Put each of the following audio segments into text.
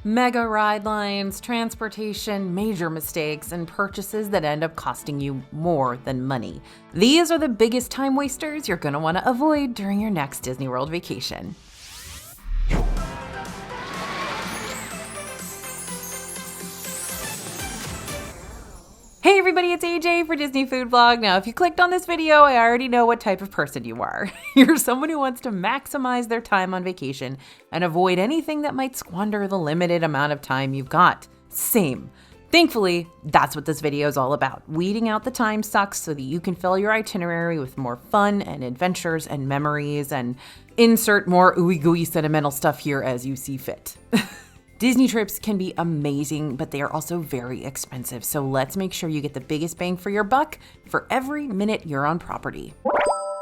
Mega ride lines, transportation, major mistakes, and purchases that end up costing you more than money. These are the biggest time wasters you're going to want to avoid during your next Disney World vacation. Hey everybody, it's AJ for Disney Food Vlog. Now, if you clicked on this video, I already know what type of person you are. You're someone who wants to maximize their time on vacation and avoid anything that might squander the limited amount of time you've got. Same. Thankfully, that's what this video is all about. Weeding out the time sucks so that you can fill your itinerary with more fun and adventures and memories, and insert more ooey gooey sentimental stuff here as you see fit. Disney trips can be amazing, but they are also very expensive. So let's make sure you get the biggest bang for your buck for every minute you're on property.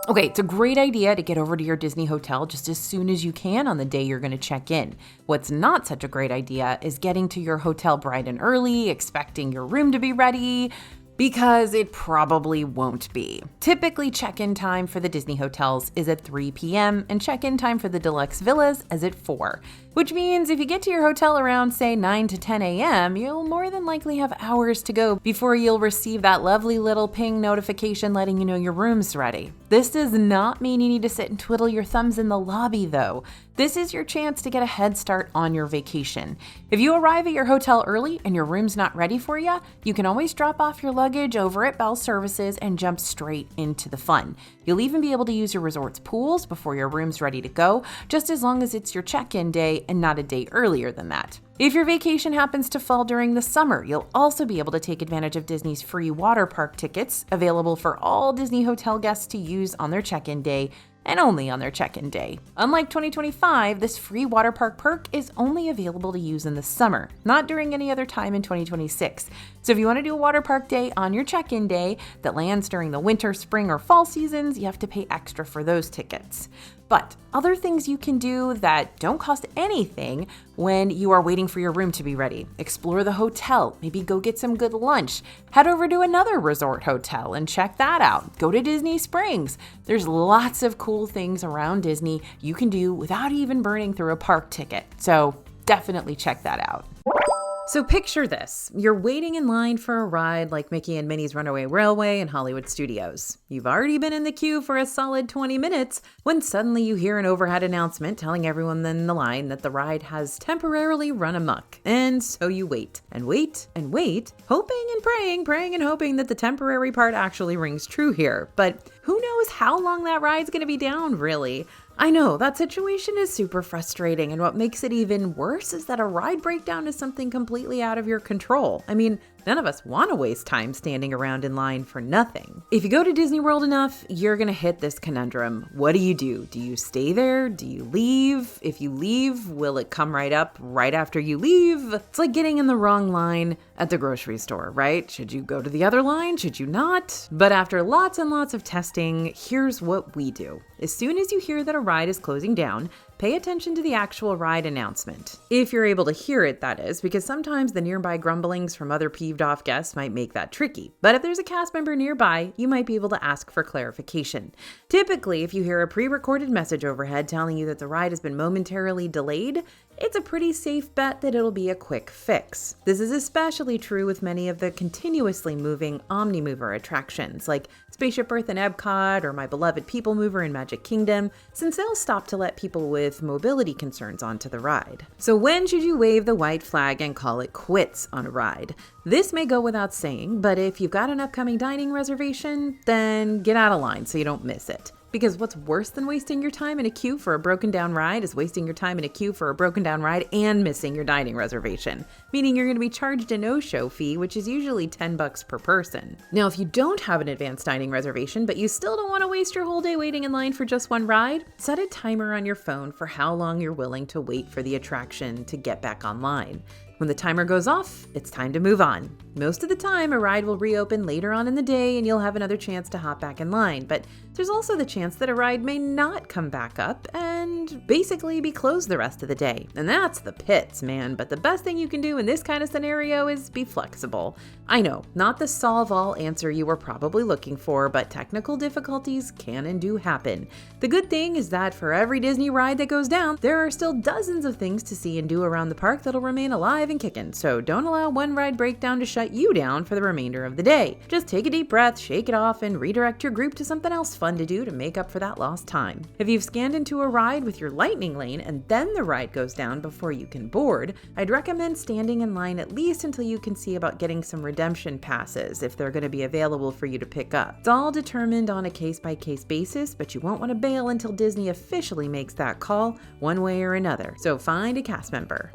Okay, it's a great idea to get over to your Disney hotel just as soon as you can on the day you're going to check in. What's not such a great idea is getting to your hotel bright and early, expecting your room to be ready, because it probably won't be. Typically, check-in time for the Disney hotels is at 3 p.m. and check-in time for the deluxe villas is at 4, which means if you get to your hotel around, say, 9 to 10 a.m., you'll more than likely have hours to go before you'll receive that lovely little ping notification letting you know your room's ready. This does not mean you need to sit and twiddle your thumbs in the lobby, though. This is your chance to get a head start on your vacation. If you arrive at your hotel early and your room's not ready for you, you can always drop off your luggage over at Bell Services and jump straight into the fun. You'll even be able to use your resort's pools before your room's ready to go, just as long as it's your check-in day and not a day earlier than that. If your vacation happens to fall during the summer, you'll also be able to take advantage of Disney's free water park tickets, available for all Disney hotel guests to use on their check-in day, and only on their check-in day. Unlike 2025, this free water park perk is only available to use in the summer, not during any other time in 2026. So if you want to do a water park day on your check-in day that lands during the winter, spring, or fall seasons, you have to pay extra for those tickets. But other things you can do that don't cost anything when you are waiting for your room to be ready. Explore the hotel, maybe go get some good lunch. Head over to another resort hotel and check that out. Go to Disney Springs. There's lots of cool things around Disney you can do without even burning through a park ticket. So definitely check that out. So picture this. You're waiting in line for a ride like Mickey and Minnie's Runaway Railway in Hollywood Studios. You've already been in the queue for a solid 20 minutes when suddenly you hear an overhead announcement telling everyone in the line that the ride has temporarily run amok. And so you wait and wait and wait, hoping and praying and hoping that the temporary part actually rings true here. But who knows how long that ride's going to be down, really? I know, that situation is super frustrating, and what makes it even worse is that a ride breakdown is something completely out of your control. I mean, none of us want to waste time standing around in line for nothing. If you go to Disney World enough, you're going to hit this conundrum. What do? Do you stay there? Do you leave? If you leave, will it come right up right after you leave? It's like getting in the wrong line at the grocery store, right? Should you go to the other line? Should you not? But after lots and lots of testing, here's what we do. As soon as you hear that a ride is closing down, pay attention to the actual ride announcement. If you're able to hear it, that is, because sometimes the nearby grumblings from other peeved off guests might make that tricky. But if there's a cast member nearby, you might be able to ask for clarification. Typically, if you hear a pre-recorded message overhead telling you that the ride has been momentarily delayed, it's a pretty safe bet that it'll be a quick fix. This is especially true with many of the continuously moving Omnimover attractions, like Spaceship Earth in Epcot or my beloved People Mover in Magic Kingdom, since they'll stop to let people with mobility concerns onto the ride. So when should you wave the white flag and call it quits on a ride? This may go without saying, but if you've got an upcoming dining reservation, then get out of line so you don't miss it. Because what's worse than wasting your time in a queue for a broken down ride is wasting your time in a queue for a broken down ride and missing your dining reservation, meaning you're going to be charged a no-show fee, which is usually $10 per person. Now, if you don't have an advanced dining reservation, but you still don't want to waste your whole day waiting in line for just one ride, set a timer on your phone for how long you're willing to wait for the attraction to get back online. When the timer goes off, it's time to move on. Most of the time, a ride will reopen later on in the day and you'll have another chance to hop back in line, but there's also the chance that a ride may not come back up and basically be closed the rest of the day. And that's the pits, man, but the best thing you can do in this kind of scenario is be flexible. I know, not the solve-all answer you were probably looking for, but technical difficulties can and do happen. The good thing is that for every Disney ride that goes down, there are still dozens of things to see and do around the park that'll remain alive and kicking, so don't allow one ride breakdown to shut you down for the remainder of the day. Just take a deep breath, shake it off, and redirect your group to something else fun to do to make up for that lost time. If you've scanned into a ride with your lightning lane and then the ride goes down before you can board, I'd recommend standing in line at least until you can see about getting some redemption passes if they're going to be available for you to pick up. It's all determined on a case-by-case basis, but you won't want to bail until Disney officially makes that call one way or another. So find a cast member.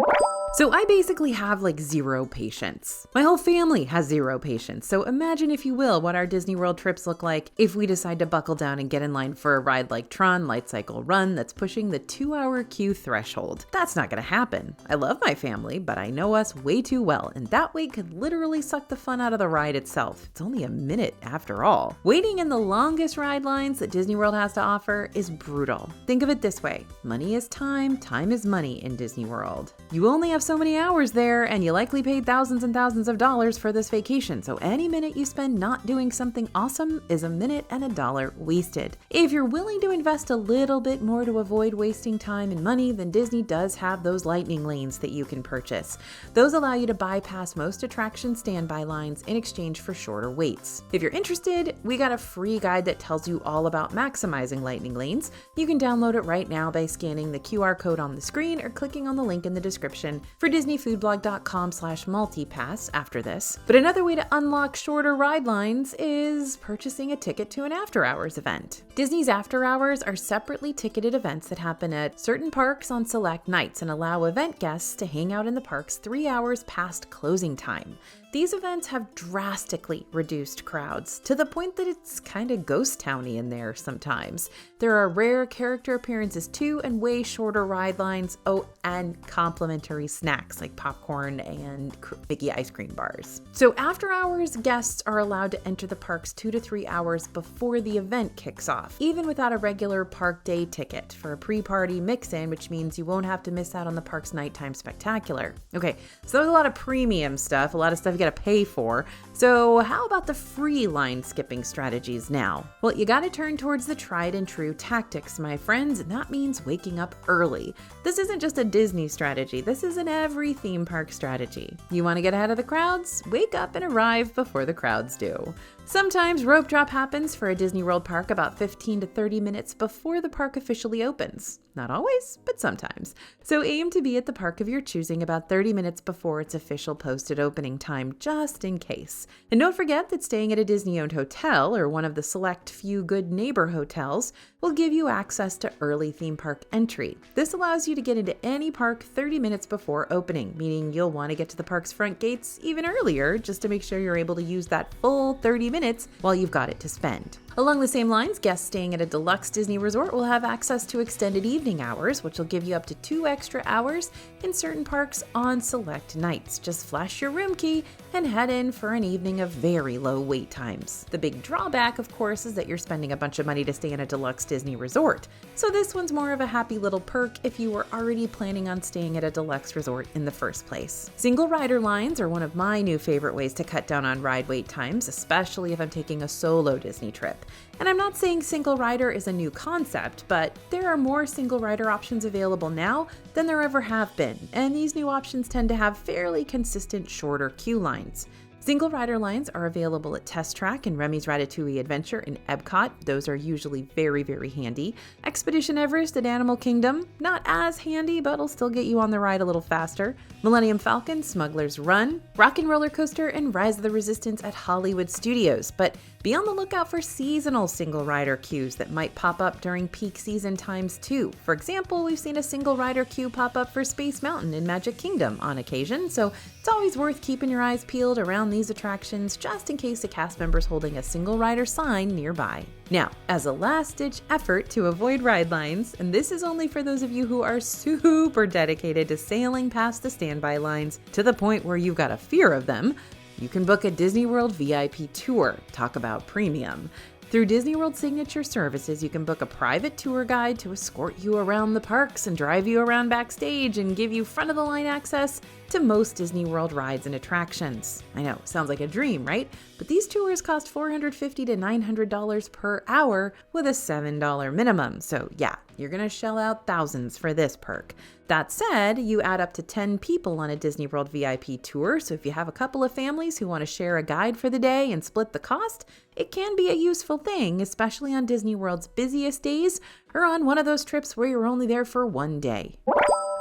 So I basically have like zero patience. My whole family has zero patience. So imagine, if you will, what our Disney World trips look like if we decide to buckle down and get in line for a ride like Tron Light Cycle Run that's pushing the 2-hour queue threshold. That's not gonna happen. I love my family, but I know us way too well, and that wait could literally suck the fun out of the ride itself. It's only a minute after all. Waiting in the longest ride lines that Disney World has to offer is brutal. Think of it this way: money is time, time is money in Disney World. You only have so many hours there, and you likely paid thousands and thousands of dollars for this vacation, so any minute you spend not doing something awesome is a minute and $1 wasted. If you're willing to invest a little bit more to avoid wasting time and money, then Disney does have those lightning lanes that you can purchase. Those allow you to bypass most attraction standby lines in exchange for shorter waits. If you're interested, we got a free guide that tells you all about maximizing lightning lanes. You can download it right now by scanning the QR code on the screen or clicking on the link in the description for disneyfoodblog.com/multipass after this. But another way to unlock shorter ride lines is purchasing a ticket to an after hours event. Disney's after hours are separately ticketed events that happen at certain parks on select nights and allow event guests to hang out in the parks 3 hours past closing time. These events have drastically reduced crowds to the point that it's kind of ghost towny in there sometimes. There are rare character appearances too, and way shorter ride lines. Oh, and complimentary snacks like popcorn and Mickey ice cream bars. So after hours, guests are allowed to enter the parks 2 to 3 hours before the event kicks off, even without a regular park day ticket for a pre-party mix-in, which means you won't have to miss out on the park's nighttime spectacular. Okay, so there's a lot of premium stuff, a lot of stuff you gotta pay for. So how about the free line skipping strategies now? Well, you gotta turn towards the tried and true tactics, my friends, and that means waking up early. This isn't just a Disney strategy, this is an every theme park strategy. You wanna get ahead of the crowds? Wake up and arrive before the crowds do. Sometimes rope drop happens for a Disney World park about 15 to 30 minutes before the park officially opens. Not always, but sometimes. So aim to be at the park of your choosing about 30 minutes before its official posted opening time, just in case. And don't forget that staying at a Disney-owned hotel or one of the select few Good Neighbor hotels will give you access to early theme park entry. This allows you to get into any park 30 minutes before opening, meaning you'll want to get to the park's front gates even earlier just to make sure you're able to use that full 30 minutes while you've got it to spend. Along the same lines, guests staying at a deluxe Disney resort will have access to extended evening hours, which will give you up to 2 extra hours in certain parks on select nights. Just flash your room key and head in for an evening of very low wait times. The big drawback, of course, is that you're spending a bunch of money to stay in a deluxe Disney resort. So this one's more of a happy little perk if you were already planning on staying at a deluxe resort in the first place. Single rider lines are one of my new favorite ways to cut down on ride wait times, especially if I'm taking a solo Disney trip. And I'm not saying single rider is a new concept, but there are more single rider options available now than there ever have been, and these new options tend to have fairly consistent shorter queue lines. Single rider lines are available at Test Track and Remy's Ratatouille Adventure in Epcot. Those are usually very, very handy. Expedition Everest at Animal Kingdom, not as handy, but it'll still get you on the ride a little faster. Millennium Falcon, Smuggler's Run, Rock'n Roller Coaster, and Rise of the Resistance at Hollywood Studios. But be on the lookout for seasonal single rider queues that might pop up during peak season times too. For example, we've seen a single rider queue pop up for Space Mountain in Magic Kingdom on occasion, so it's always worth keeping your eyes peeled around these attractions just in case a cast member is holding a single rider sign nearby. Now, as a last-ditch effort to avoid ride lines, and this is only for those of you who are super dedicated to sailing past the standby lines to the point where you've got a fear of them, you can book a Disney World VIP tour. Talk about premium. Through Disney World Signature Services, you can book a private tour guide to escort you around the parks and drive you around Backstage and give you front-of-the-line access to most Disney World rides and attractions. I know, sounds like a dream, right? But these tours cost $450 to $900 per hour with a $7 minimum. So yeah, you're gonna shell out thousands for this perk. That said, you add up to 10 people on a Disney World VIP tour, so if you have a couple of families who want to share a guide for the day and split the cost, it can be a useful thing, especially on Disney World's busiest days or on one of those trips where you're only there for one day.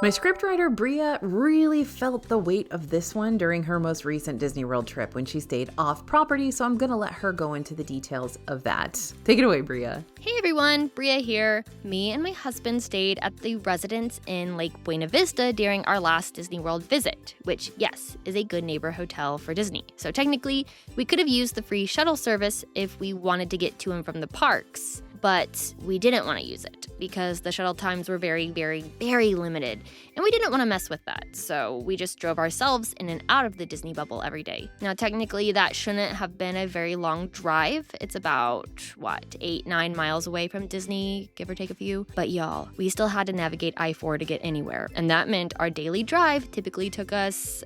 My scriptwriter Bria really felt the weight of this one during her most recent Disney World trip when she stayed off property, so I'm gonna let her go into the details of that. Take it away, Bria. Hey everyone, Bria here. Me and my husband stayed at the Residence in Lake Buena Vista during our last Disney World visit, which, yes, is a good neighbor hotel for Disney. So technically, we could have used the free shuttle service if we wanted to get to and from the parks. But we didn't want to use it because the shuttle times were very, very, very limited. And we didn't want to mess with that. So we just drove ourselves in and out of the Disney bubble every day. Now, technically, that shouldn't have been a very long drive. It's about, 8-9 miles away from Disney, give or take a few. But y'all, we still had to navigate I-4 to get anywhere. And that meant our daily drive typically took us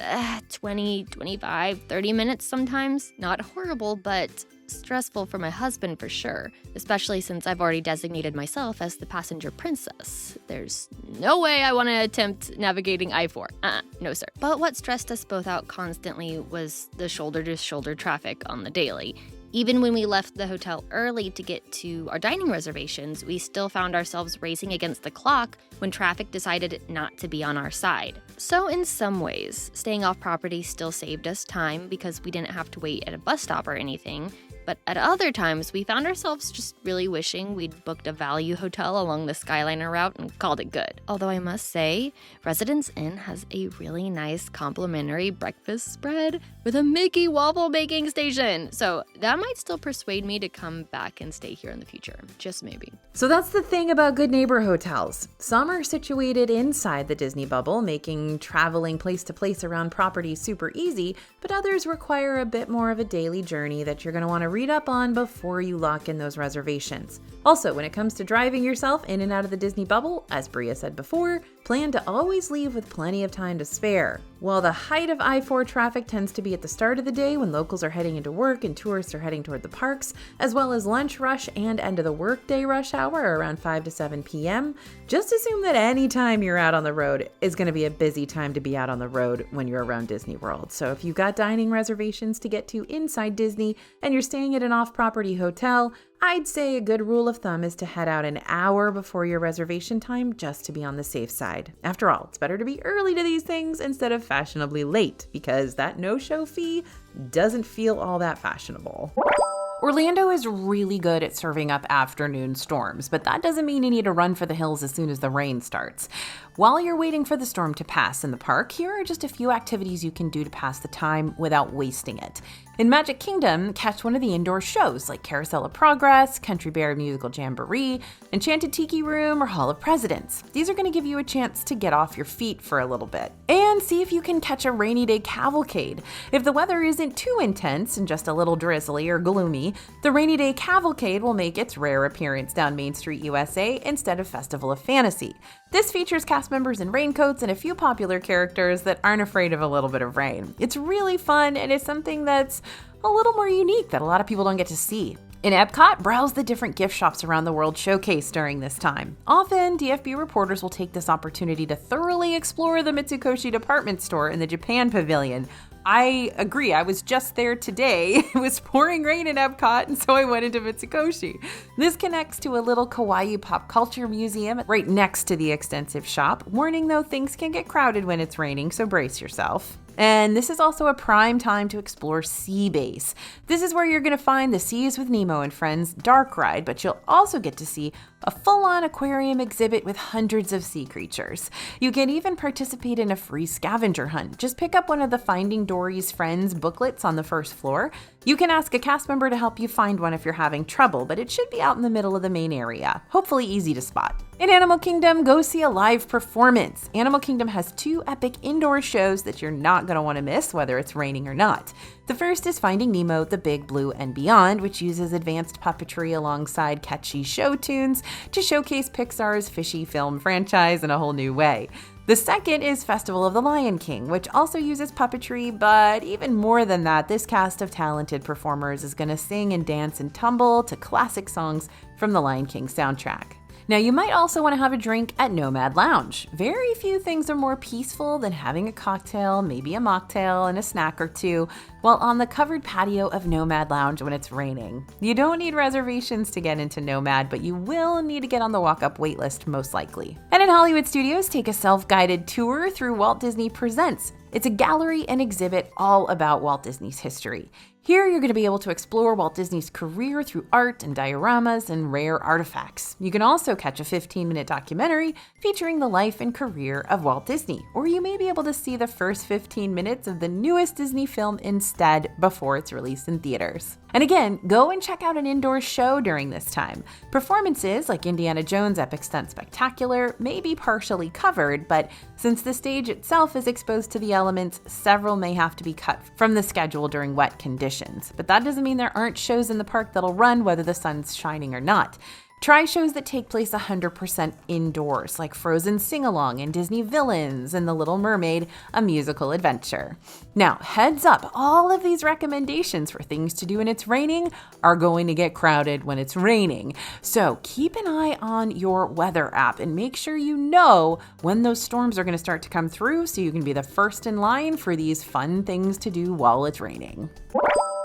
20, 25, 30 minutes sometimes. Not horrible, but stressful for my husband for sure, especially since I've already designated myself as the passenger princess. There's no way I want to attempt navigating I-4. No sir. But what stressed us both out constantly was the shoulder-to-shoulder traffic on the daily. Even when we left the hotel early to get to our dining reservations, we still found ourselves racing against the clock when traffic decided not to be on our side. So in some ways, staying off property still saved us time because we didn't have to wait at a bus stop or anything. But at other times, we found ourselves just really wishing we'd booked a value hotel along the Skyliner route and called it good. Although I must say, Residence Inn has a really nice complimentary breakfast spread with a Mickey waffle baking station. So that might still persuade me to come back and stay here in the future. Just maybe. So that's the thing about good neighbor hotels. Some are situated inside the Disney bubble, making traveling place to place around property super easy, but others require a bit more of a daily journey that you're going to want to read up on before you lock in those reservations. Also, when it comes to driving yourself in and out of the Disney bubble, as Bria said before, plan to always leave with plenty of time to spare. While the height of I-4 traffic tends to be at the start of the day when locals are heading into work and tourists are heading toward the parks, as well as lunch rush and end of the workday rush hour around 5 to 7 p.m., just assume that any time you're out on the road is going to be a busy time to be out on the road when you're around Disney World. So if you've got dining reservations to get to inside Disney and you're staying at an off-property hotel, I'd say a good rule of thumb is to head out an hour before your reservation time just to be on the safe side. After all, it's better to be early to these things instead of fashionably late because that no-show fee doesn't feel all that fashionable. Orlando is really good at serving up afternoon storms, but that doesn't mean you need to run for the hills as soon as the rain starts. While you're waiting for the storm to pass in the park, here are just a few activities you can do to pass the time without wasting it. In Magic Kingdom, catch one of the indoor shows like Carousel of Progress, Country Bear Musical Jamboree, Enchanted Tiki Room, or Hall of Presidents. These are going to give you a chance to get off your feet for a little bit. And see if you can catch a rainy day cavalcade. If the weather isn't too intense and just a little drizzly or gloomy, the Rainy Day Cavalcade will make its rare appearance down Main Street, USA instead of Festival of Fantasy. This features cast members in raincoats and a few popular characters that aren't afraid of a little bit of rain. It's really fun and it's something that's a little more unique that a lot of people don't get to see. In Epcot, browse the different gift shops around the world showcase during this time. Often, DFB reporters will take this opportunity to thoroughly explore the Mitsukoshi department store in the Japan Pavilion. I agree, I was just there today. It was pouring rain in Epcot, and so I went into Mitsukoshi. This connects to a little kawaii pop culture museum right next to the extensive shop. Warning though, things can get crowded when it's raining, so brace yourself. And this is also a prime time to explore Sea Base. This is where you're going to find the Seas with Nemo and Friends dark ride, but you'll also get to see a full-on aquarium exhibit with hundreds of sea creatures. You can even participate in a free scavenger hunt. Just pick up one of the Finding Dory's Friends booklets on the first floor. You can ask a cast member to help you find one if you're having trouble, but it should be out in the middle of the main area. Hopefully easy to spot. In Animal Kingdom, go see a live performance. Animal Kingdom has 2 epic indoor shows that you're not going to want to miss, whether it's raining or not. The first is Finding Nemo, The Big Blue and Beyond, which uses advanced puppetry alongside catchy show tunes to showcase Pixar's fishy film franchise in a whole new way. The second is Festival of the Lion King, which also uses puppetry, but even more than that, this cast of talented performers is going to sing and dance and tumble to classic songs from the Lion King soundtrack. Now, you might also want to have a drink at Nomad Lounge. Very few things are more peaceful than having a cocktail, maybe a mocktail, and a snack or two while on the covered patio of Nomad Lounge when it's raining. You don't need reservations to get into Nomad, but you will need to get on the walk-up waitlist most likely. And in Hollywood Studios, take a self-guided tour through Walt Disney Presents. It's a gallery and exhibit all about Walt Disney's history. Here, you're going to be able to explore Walt Disney's career through art and dioramas and rare artifacts. You can also catch a 15-minute documentary featuring the life and career of Walt Disney, or you may be able to see the first 15 minutes of the newest Disney film instead before it's released in theaters. And again, go and check out an indoor show during this time. Performances like Indiana Jones' Epic Stunt Spectacular may be partially covered, but since the stage itself is exposed to the elements, several may have to be cut from the schedule during wet conditions. But that doesn't mean there aren't shows in the park that'll run whether the sun's shining or not. Try shows that take place 100% indoors, like Frozen Sing-Along and Disney Villains and The Little Mermaid, A Musical Adventure. Now, heads up, all of these recommendations for things to do when it's raining are going to get crowded when it's raining. So keep an eye on your weather app and make sure you know when those storms are going to start to come through so you can be the first in line for these fun things to do while it's raining.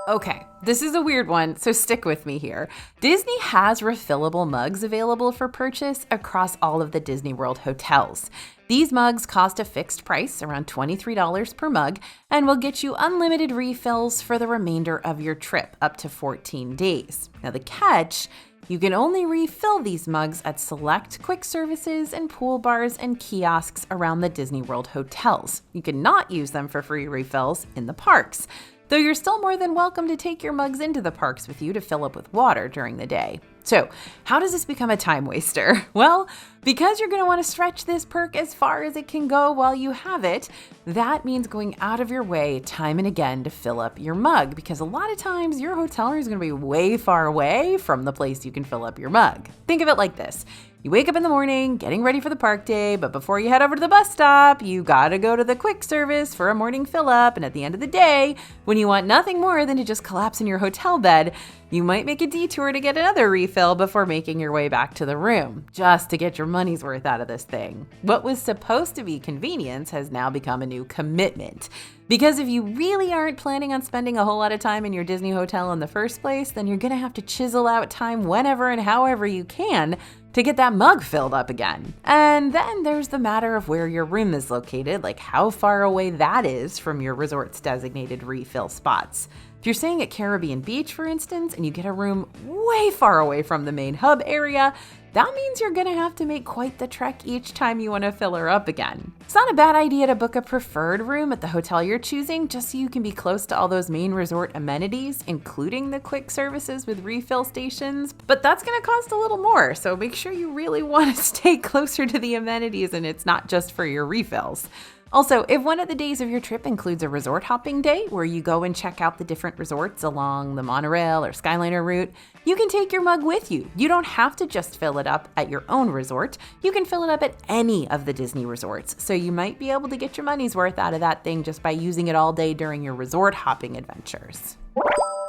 Okay, this is a weird one, so stick with me here. Disney has refillable mugs available for purchase across all of the Disney World hotels. These mugs cost a fixed price, around $23 per mug, and will get you unlimited refills for the remainder of your trip, up to 14 days. Now the catch, you can only refill these mugs at select quick services and pool bars and kiosks around the Disney World hotels. You cannot use them for free refills in the parks, though you're still more than welcome to take your mugs into the parks with you to fill up with water during the day. So, how does this become a time waster? Well, because you're going to want to stretch this perk as far as it can go while you have it, that means going out of your way time and again to fill up your mug, because a lot of times your hotel room is going to be way far away from the place you can fill up your mug. Think of it like this. You wake up in the morning, getting ready for the park day, but before you head over to the bus stop, you gotta go to the quick service for a morning fill up, and at the end of the day, when you want nothing more than to just collapse in your hotel bed, you might make a detour to get another refill before making your way back to the room, just to get your money's worth out of this thing. What was supposed to be convenience has now become a new commitment. Because if you really aren't planning on spending a whole lot of time in your Disney hotel in the first place, then you're gonna have to chisel out time whenever and however you can to get that mug filled up again. And then there's the matter of where your room is located, like how far away that is from your resort's designated refill spots. If you're staying at Caribbean Beach, for instance, and you get a room way far away from the main hub area, that means you're gonna have to make quite the trek each time you wanna fill her up again. It's not a bad idea to book a preferred room at the hotel you're choosing, just so you can be close to all those main resort amenities, including the quick services with refill stations, but that's gonna cost a little more, so make sure you really wanna stay closer to the amenities and it's not just for your refills. Also, if one of the days of your trip includes a resort hopping day where you go and check out the different resorts along the monorail or Skyliner route, you can take your mug with you. You don't have to just fill it up at your own resort. You can fill it up at any of the Disney resorts. So you might be able to get your money's worth out of that thing just by using it all day during your resort hopping adventures.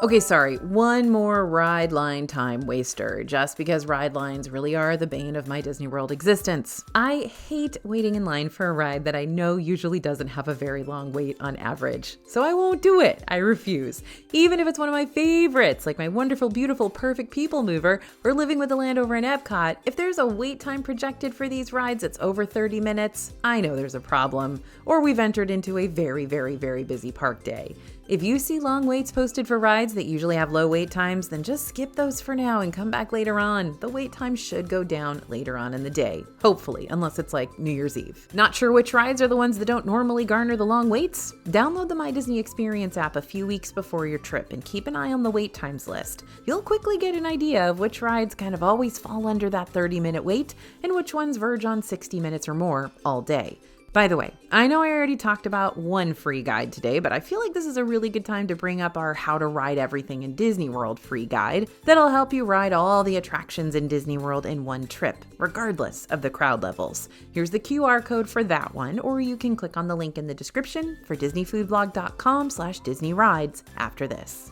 Okay, sorry, one more ride line time waster, just because ride lines really are the bane of my Disney World existence. I hate waiting in line for a ride that I know usually doesn't have a very long wait on average. So I won't do it. I refuse. Even if it's one of my favorites, like my wonderful, beautiful, perfect People Mover or Living with the Land over in Epcot, if there's a wait time projected for these rides that's over 30 minutes, I know there's a problem, or we've entered into a very, very, very busy park day. If you see long waits posted for rides that usually have low wait times, then just skip those for now and come back later on. The wait time should go down later on in the day, hopefully, unless it's like New Year's Eve. Not sure which rides are the ones that don't normally garner the long waits? Download the My Disney Experience app a few weeks before your trip and keep an eye on the wait times list. You'll quickly get an idea of which rides kind of always fall under that 30-minute wait and which ones verge on 60 minutes or more all day. By the way, I know I already talked about one free guide today, but I feel like this is a really good time to bring up our How to Ride Everything in Disney World free guide that'll help you ride all the attractions in Disney World in one trip, regardless of the crowd levels. Here's the QR code for that one, or you can click on the link in the description for disneyfoodblog.com/DisneyRides after this.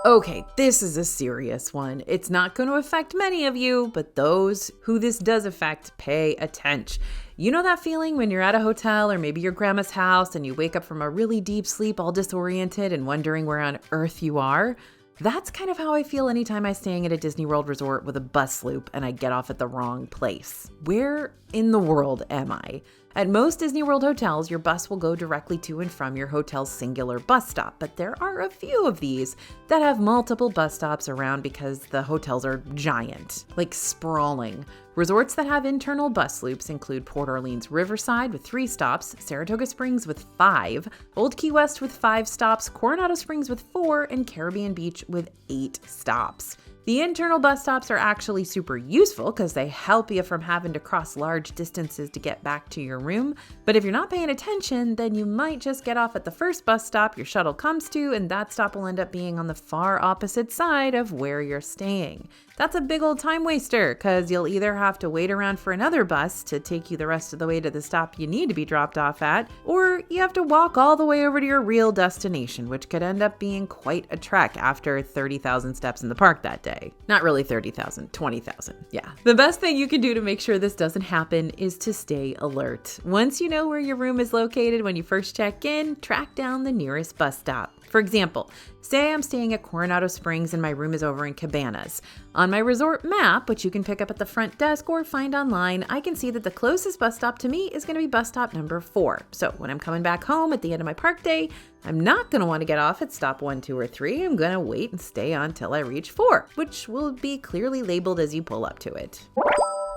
Okay, this is a serious one. It's not going to affect many of you, but those who this does affect, pay attention. You know that feeling when you're at a hotel or maybe your grandma's house and you wake up from a really deep sleep all disoriented and wondering where on earth you are? That's kind of how I feel anytime I'm staying at a Disney World resort with a bus loop and I get off at the wrong place. Where in the world am I? At most Disney World hotels, your bus will go directly to and from your hotel's singular bus stop, but there are a few of these that have multiple bus stops around because the hotels are giant, like sprawling. Resorts that have internal bus loops include Port Orleans Riverside with 3 stops, Saratoga Springs with 5, Old Key West with 5 stops, Coronado Springs with 4, and Caribbean Beach with 8 stops. The internal bus stops are actually super useful because they help you from having to cross large distances to get back to your room. But if you're not paying attention, then you might just get off at the first bus stop your shuttle comes to, and that stop will end up being on the far opposite side of where you're staying. That's a big old time waster because you'll either have to wait around for another bus to take you the rest of the way to the stop you need to be dropped off at, or you have to walk all the way over to your real destination, which could end up being quite a trek after 30,000 steps in the park that day. Not really 30,000, 20,000. Yeah. The best thing you can do to make sure this doesn't happen is to stay alert. Once you know where your room is located when you first check in, track down the nearest bus stop. For example, say I'm staying at Coronado Springs and my room is over in Cabanas. On my resort map, which you can pick up at the front desk or find online, I can see that the closest bus stop to me is going to be bus stop number 4. So when I'm coming back home at the end of my park day, I'm not going to want to get off at stop 1, 2, or 3. I'm going to wait and stay on till I reach 4, which will be clearly labeled as you pull up to it.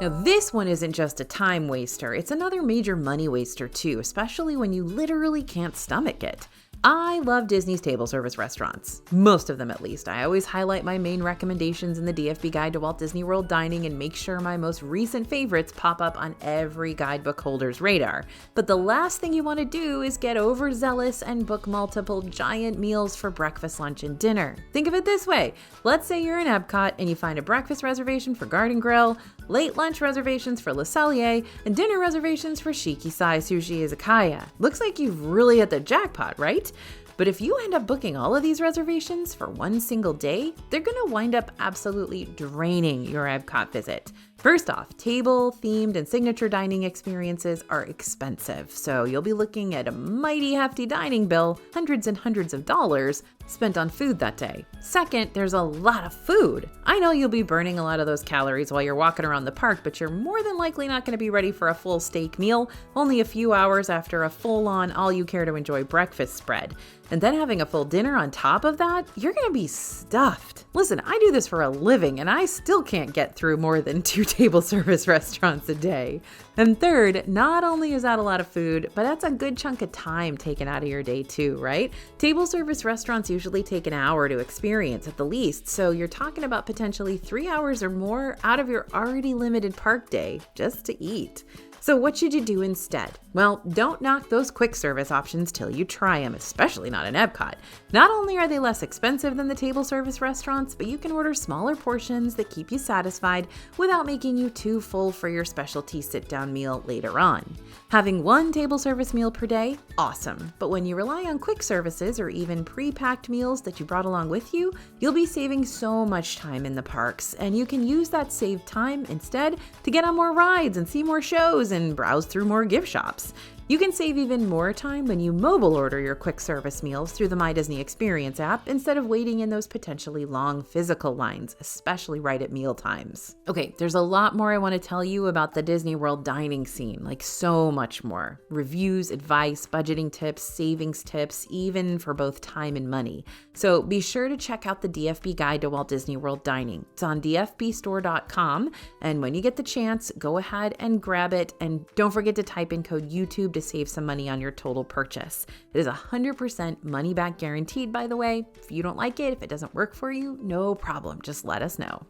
Now, this one isn't just a time waster, it's another major money waster too, especially when you literally can't stomach it. I love Disney's table service restaurants, most of them at least. I always highlight my main recommendations in the DFB Guide to Walt Disney World Dining and make sure my most recent favorites pop up on every guidebook holder's radar. But the last thing you want to do is get overzealous and book multiple giant meals for breakfast, lunch, and dinner. Think of it this way. Let's say you're in Epcot and you find a breakfast reservation for Garden Grill, late lunch reservations for Le Cellier, and dinner reservations for Shiki-Sai Sushi Izakaya. Looks like you've really hit the jackpot, right? But if you end up booking all of these reservations for one single day, they're going to wind up absolutely draining your Epcot visit. First off, table, themed, and signature dining experiences are expensive, so you'll be looking at a mighty hefty dining bill, hundreds and hundreds of dollars spent on food that day. Second, there's a lot of food. I know you'll be burning a lot of those calories while you're walking around the park, but you're more than likely not going to be ready for a full steak meal only a few hours after a full-on all-you-care-to-enjoy breakfast spread. And then having a full dinner on top of that, you're going to be stuffed. Listen, I do this for a living, and I still can't get through more than 2 table service restaurants a day. And third, not only is that a lot of food, but that's a good chunk of time taken out of your day too, right? Table service restaurants usually take an hour to experience at the least, so you're talking about potentially 3 hours or more out of your already limited park day just to eat. So what should you do instead? Well, don't knock those quick service options till you try them, especially not in Epcot. Not only are they less expensive than the table service restaurants, but you can order smaller portions that keep you satisfied without making you too full for your specialty sit-down meal later on. Having one table service meal per day? Awesome. But when you rely on quick services or even pre-packed meals that you brought along with you, you'll be saving so much time in the parks, and you can use that saved time instead to get on more rides and see more shows and browse through more gift shops. You can save even more time when you mobile order your quick service meals through the My Disney Experience app instead of waiting in those potentially long physical lines, especially right at meal times. Okay, there's a lot more I want to tell you about the Disney World dining scene, like so much more. Reviews, advice, budgeting tips, savings tips, even for both time and money. So be sure to check out the DFB Guide to Walt Disney World Dining. It's on dfbstore.com, and when you get the chance, go ahead and grab it, and don't forget to type in code YouTube to save some money on your total purchase. It is 100% money back guaranteed, by the way. If you don't like it, if it doesn't work for you, no problem. Just let us know.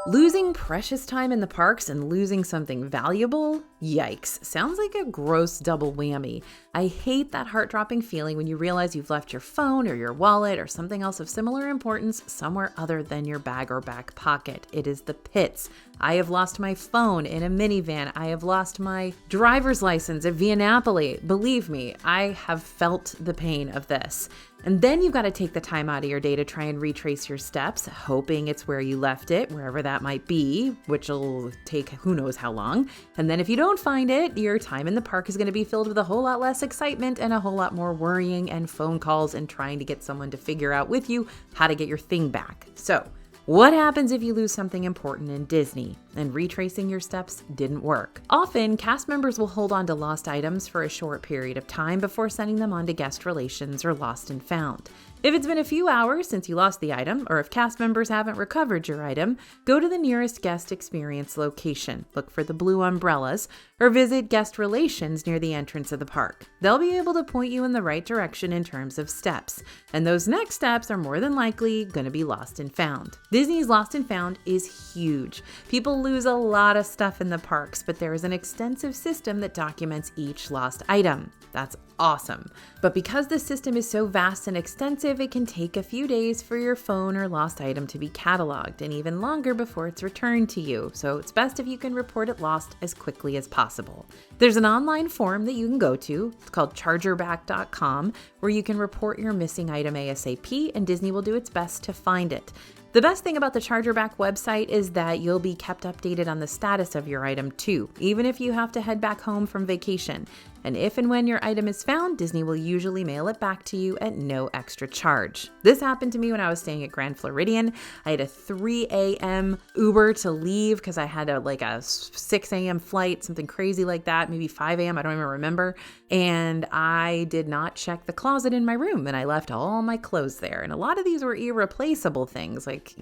Losing precious time in the parks and losing something valuable? Yikes. Sounds like a gross double whammy. I hate that heart-dropping feeling when you realize you've left your phone or your wallet or something else of similar importance somewhere other than your bag or back pocket. It is the pits. I have lost my phone in a minivan. I have lost my driver's license at Via Napoli. Believe me, I have felt the pain of this. And then you've got to take the time out of your day to try and retrace your steps, hoping it's where you left it, wherever that might be, which will take who knows how long. And then if you don't find it, your time in the park is going to be filled with a whole lot less excitement and a whole lot more worrying and phone calls and trying to get someone to figure out with you how to get your thing back. So, what happens if you lose something important in Disney and retracing your steps didn't work? Often, cast members will hold on to lost items for a short period of time before sending them on to guest relations or lost and found. If it's been a few hours since you lost the item, or if cast members haven't recovered your item, go to the nearest guest experience location, look for the blue umbrellas, or visit guest relations near the entrance of the park. They'll be able to point you in the right direction in terms of steps, and those next steps are more than likely going to be lost and found. Disney's Lost and Found is huge. People lose a lot of stuff in the parks, but there is an extensive system that documents each lost item. That's awesome. But because the system is so vast and extensive, it can take a few days for your phone or lost item to be cataloged, and even longer before it's returned to you. So it's best if you can report it lost as quickly as possible. There's an online form that you can go to. It's called chargerback.com, where you can report your missing item ASAP, and Disney will do its best to find it. The best thing about the Chargerback website is that you'll be kept updated on the status of your item too, even if you have to head back home from vacation. And if and when your item is found, Disney will usually mail it back to you at no extra charge. This happened to me when I was staying at Grand Floridian. I had a 3 a.m. Uber to leave because I had a 6 a.m. flight, something crazy like that, maybe 5 a.m. I don't even remember. And I did not check the closet in my room, and I left all my clothes there. And a lot of these were irreplaceable things, like,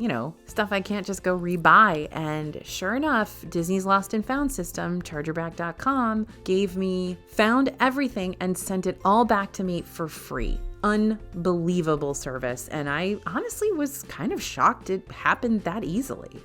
stuff I can't just go rebuy. And sure enough, Disney's Lost and Found system, chargerback.com, gave me found everything and sent it all back to me for free. Unbelievable service. And I honestly was kind of shocked it happened that easily.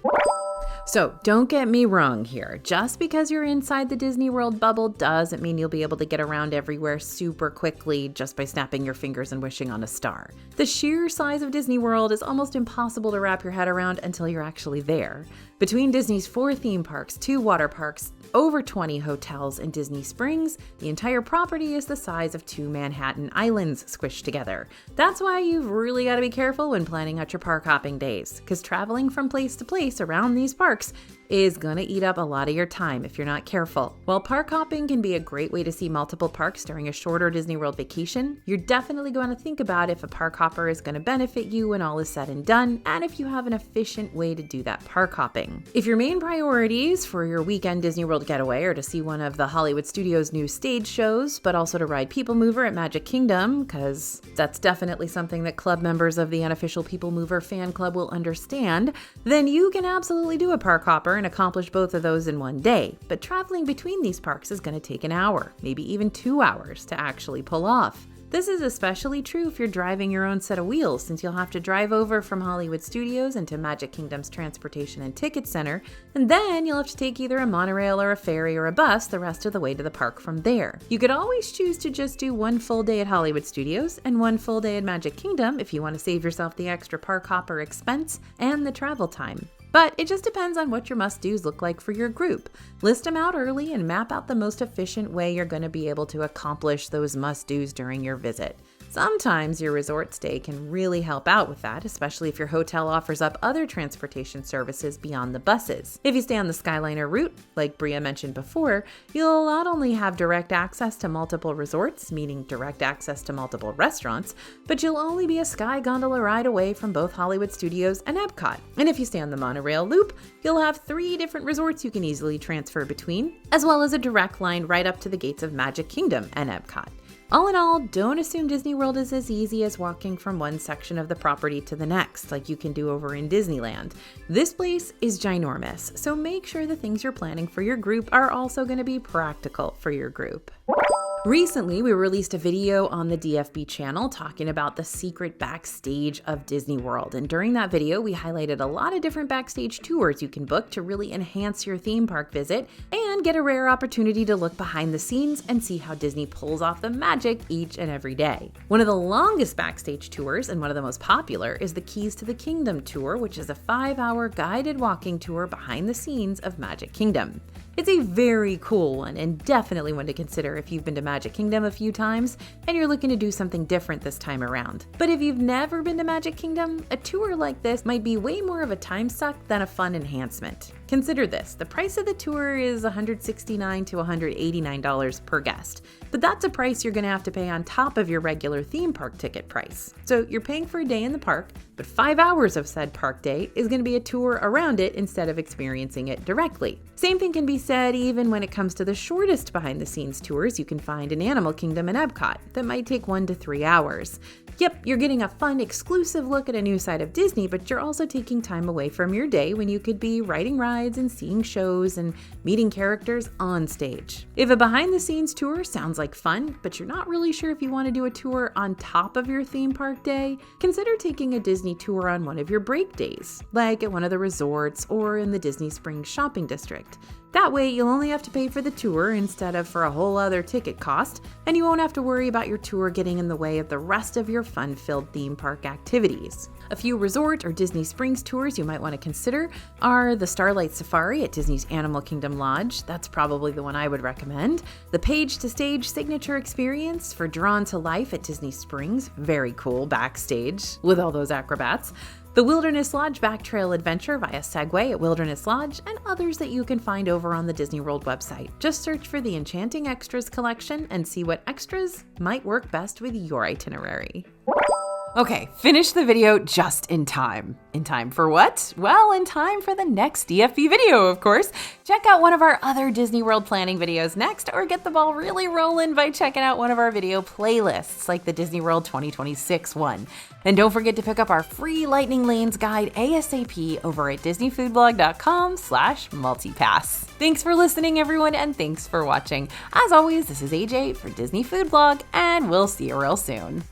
So don't get me wrong here. Just because you're inside the Disney World bubble doesn't mean you'll be able to get around everywhere super quickly just by snapping your fingers and wishing on a star. The sheer size of Disney World is almost impossible to wrap your head around until you're actually there. Between Disney's 4 theme parks, 2 water parks, over 20 hotels, and Disney Springs, the entire property is the size of 2 Manhattan islands squished together. That's why you've really got to be careful when planning out your park hopping days, because traveling from place to place around these parks is gonna eat up a lot of your time if you're not careful. While park hopping can be a great way to see multiple parks during a shorter Disney World vacation, you're definitely going to think about if a park hopper is going to benefit you when all is said and done, and if you have an efficient way to do that park hopping. If your main priorities for your weekend Disney World getaway are to see one of the Hollywood Studios' new stage shows, but also to ride People Mover at Magic Kingdom, because that's definitely something that club members of the unofficial People Mover fan club will understand, then you can absolutely do a park hopper and accomplish both of those in one day. But traveling between these parks is going to take an hour, maybe even 2 hours to actually pull off. This is especially true if you're driving your own set of wheels, since you'll have to drive over from Hollywood Studios into Magic Kingdom's Transportation and Ticket Center, and then you'll have to take either a monorail or a ferry or a bus the rest of the way to the park from there. You could always choose to just do one full day at Hollywood Studios and one full day at Magic Kingdom if you want to save yourself the extra park hopper expense and the travel time. But it just depends on what your must-dos look like for your group. List them out early and map out the most efficient way you're going to be able to accomplish those must-dos during your visit. Sometimes your resort stay can really help out with that, especially if your hotel offers up other transportation services beyond the buses. If you stay on the Skyliner route, like Bria mentioned before, you'll not only have direct access to multiple resorts, meaning direct access to multiple restaurants, but you'll only be a Sky Gondola ride away from both Hollywood Studios and Epcot. And if you stay on the monorail loop, you'll have 3 different resorts you can easily transfer between, as well as a direct line right up to the gates of Magic Kingdom and Epcot. All in all, don't assume Disney World is as easy as walking from one section of the property to the next, like you can do over in Disneyland. This place is ginormous, so make sure the things you're planning for your group are also going to be practical for your group. Recently, we released a video on the DFB channel talking about the secret backstage of Disney World. And during that video, we highlighted a lot of different backstage tours you can book to really enhance your theme park visit and get a rare opportunity to look behind the scenes and see how Disney pulls off the magic each and every day. One of the longest backstage tours and one of the most popular is the Keys to the Kingdom tour, which is a 5-hour guided walking tour behind the scenes of Magic Kingdom. It's a very cool one and definitely one to consider if you've been to Magic Kingdom a few times and you're looking to do something different this time around. But if you've never been to Magic Kingdom, a tour like this might be way more of a time suck than a fun enhancement. Consider this, the price of the tour is $169 to $189 per guest, but that's a price you're going to have to pay on top of your regular theme park ticket price. So you're paying for a day in the park, but 5 hours of said park day is going to be a tour around it instead of experiencing it directly. Same thing can be said even when it comes to the shortest behind the scenes tours you can find in Animal Kingdom and Epcot that might take 1 to 3 hours. Yep, you're getting a fun, exclusive look at a new side of Disney, but you're also taking time away from your day when you could be riding rides and seeing shows and meeting characters on stage. If a behind-the-scenes tour sounds like fun, but you're not really sure if you want to do a tour on top of your theme park day, consider taking a Disney tour on one of your break days, like at one of the resorts or in the Disney Springs shopping district. That way, you'll only have to pay for the tour instead of for a whole other ticket cost, and you won't have to worry about your tour getting in the way of the rest of your fun-filled theme park activities. A few resort or Disney Springs tours you might want to consider are the Starlight Safari at Disney's Animal Kingdom Lodge. That's probably the one I would recommend. The Page to Stage Signature Experience for Drawn to Life at Disney Springs. Very cool, Backstage with all those acrobats. The Wilderness Lodge Back Trail Adventure via Segway at Wilderness Lodge, and others that you can find over on the Disney World website. Just search for the Enchanting Extras collection and see what extras might work best with your itinerary. Okay, finished the video just in time. In time for what? Well, in time for the next DFB video, of course. Check out one of our other Disney World planning videos next, or get the ball really rolling by checking out one of our video playlists, like the Disney World 2026 one. And don't forget to pick up our free Lightning Lanes guide ASAP over at disneyfoodblog.com/multipass. Thanks for listening, everyone, and thanks for watching. As always, this is AJ for Disney Food Blog, and we'll see you real soon.